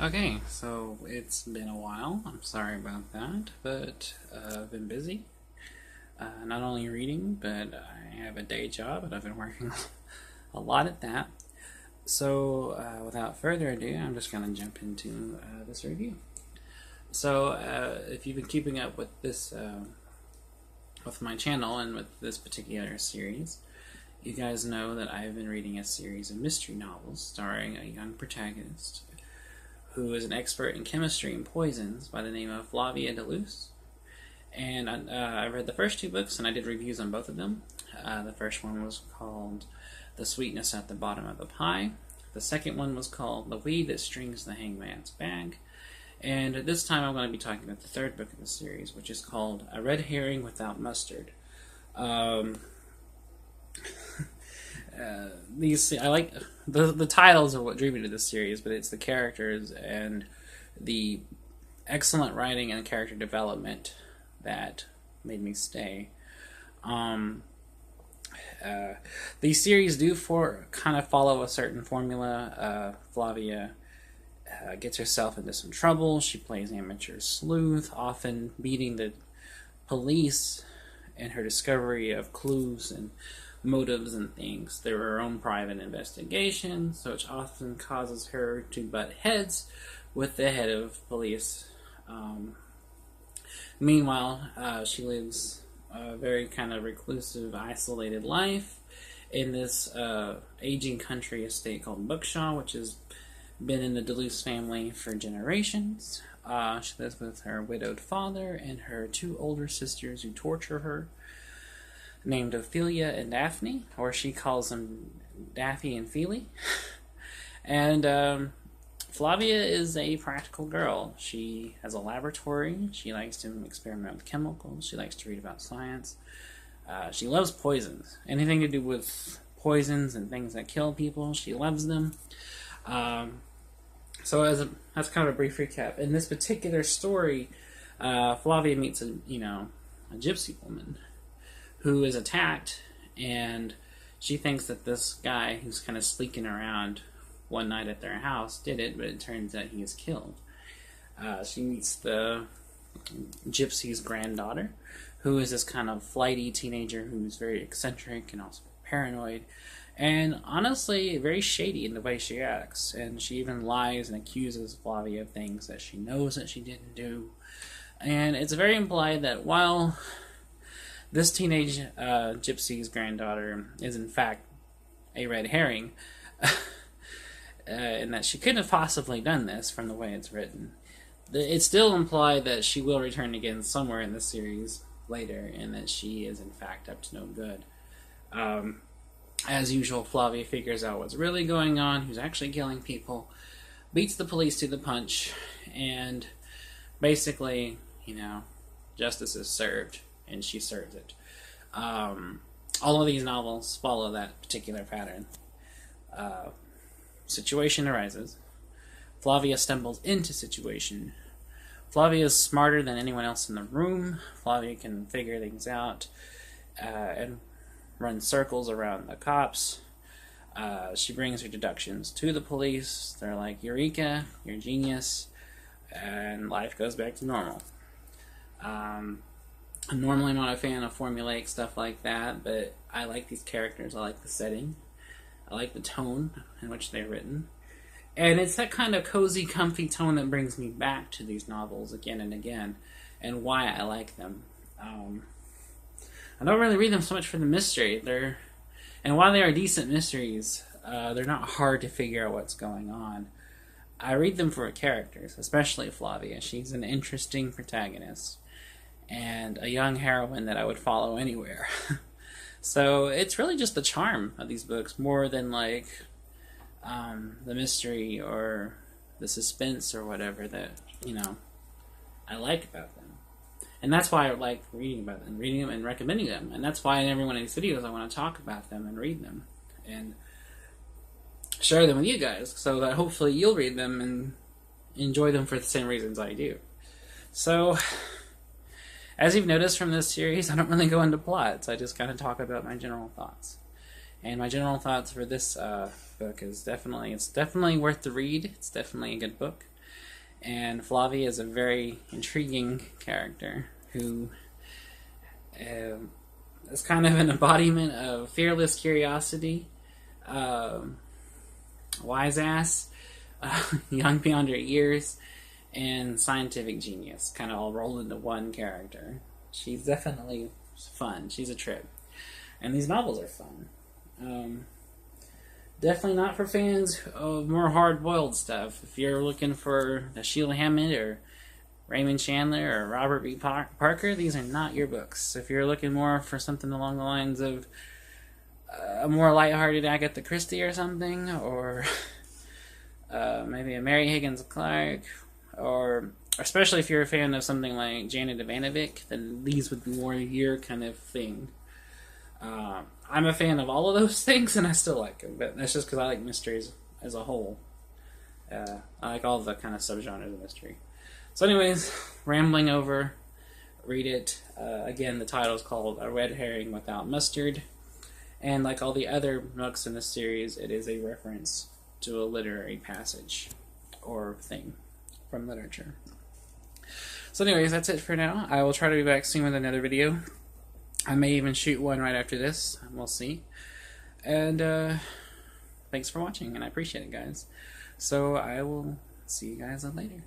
Okay, so it's been a while. I'm sorry about that, but I've been busy. Not only reading, but I have a day job, and I've been working a lot at that. So, without further ado, I'm just going to jump into this review. So, if you've been keeping up with this, with my channel and with this particular series, you guys know that I've been reading a series of mystery novels starring a young protagonist who is an expert in chemistry and poisons by the name of Flavia de Luce. And I read the first two books, and I did reviews on both of them. The first one was called The Sweetness at the Bottom of the Pie. The second one was called The Weed That Strings the Hangman's Bag. And this time I'm going to be talking about the third book of the series, which is called A Red Herring Without Mustard. I like the titles are what drew me to this series, but it's the characters and the excellent writing and character development that made me stay. These series do kind of follow a certain formula. Flavia gets herself into some trouble. She plays amateur sleuth, often beating the police in her discovery of clues and motives and things through her own private investigations, which often causes her to butt heads with the head of police. Meanwhile, she lives a very kind of reclusive, isolated life in this aging country estate called Bookshaw, which has been in the Duluth family for generations. She lives with her widowed father and her two older sisters who torture her, named Ophelia and Daphne, or she calls them Daffy and Feely. And Flavia is a practical girl. She has a laboratory. She likes to experiment with chemicals. She likes to read about science. She loves poisons. Anything to do with poisons and things that kill people, she loves them. So that's kind of a brief recap. In this particular story, Flavia meets a gypsy woman who is attacked, and she thinks that this guy who's kind of sleeking around one night at their house did it, but it turns out he is killed. She meets the gypsy's granddaughter, who is this kind of flighty teenager who's very eccentric and also paranoid, and honestly very shady in the way she acts. And she even lies and accuses Flavia of things that she knows that she didn't do. And it's very implied that while this teenage gypsy's granddaughter is in fact a red herring, and that she couldn't have possibly done this from the way it's written, it's still implied that she will return again somewhere in the series later, and that she is in fact up to no good. As usual, Flavia figures out what's really going on, who's actually killing people, beats the police to the punch, and basically, justice is served, and she serves it. All of these novels follow that particular pattern. Situation arises. Flavia stumbles into situation. Flavia is smarter than anyone else in the room. Flavia can figure things out and run circles around the cops. She brings her deductions to the police. They're like, "Eureka, you're a genius," and life goes back to normal. Normally I'm not a fan of formulaic stuff like that, but I like these characters. I like the setting. I like the tone in which they're written. And it's that kind of cozy, comfy tone that brings me back to these novels again and again, and why I like them. I don't really read them so much for the mystery. And while they are decent mysteries, they're not hard to figure out what's going on. I read them for characters, especially Flavia. She's an interesting protagonist and a young heroine that I would follow anywhere. So it's really just the charm of these books more than like the mystery or the suspense or whatever that I like about them. And that's why I like reading about them, reading them and recommending them. And that's why in every one of these videos I want to talk about them and read them and share them with you guys, so that hopefully you'll read them and enjoy them for the same reasons I do. So, as you've noticed from this series, I don't really go into plots. I just kind of talk about my general thoughts. And my general thoughts for this book is it's definitely worth the read. It's definitely a good book. And Flavia is a very intriguing character who is kind of an embodiment of fearless curiosity, wise ass, young beyond her years, and scientific genius, kind of all rolled into one character. She's definitely fun. She's a trip. And these novels are fun. Definitely not for fans of more hard-boiled stuff. If you're looking for a Sheila Hammond or Raymond Chandler or Robert B. Parker, these are not your books. If you're looking more for something along the lines of a more lighthearted Agatha Christie or something, or maybe a Mary Higgins Clark, or especially if you're a fan of something like Janet Ivanovic, then these would be more your kind of thing. I'm a fan of all of those things, and I still like them, but that's just because I like mysteries as a whole. I like all the kind of subgenres of mystery. So anyways, rambling over, read it. Again, the title is called A Red Herring Without Mustard, and like all the other books in the series, it is a reference to a literary passage or thing from literature. So anyways, that's it for now. I will try to be back soon with another video. I may even shoot one right after this. We'll see. And thanks for watching, and I appreciate it, guys. So I will see you guys later.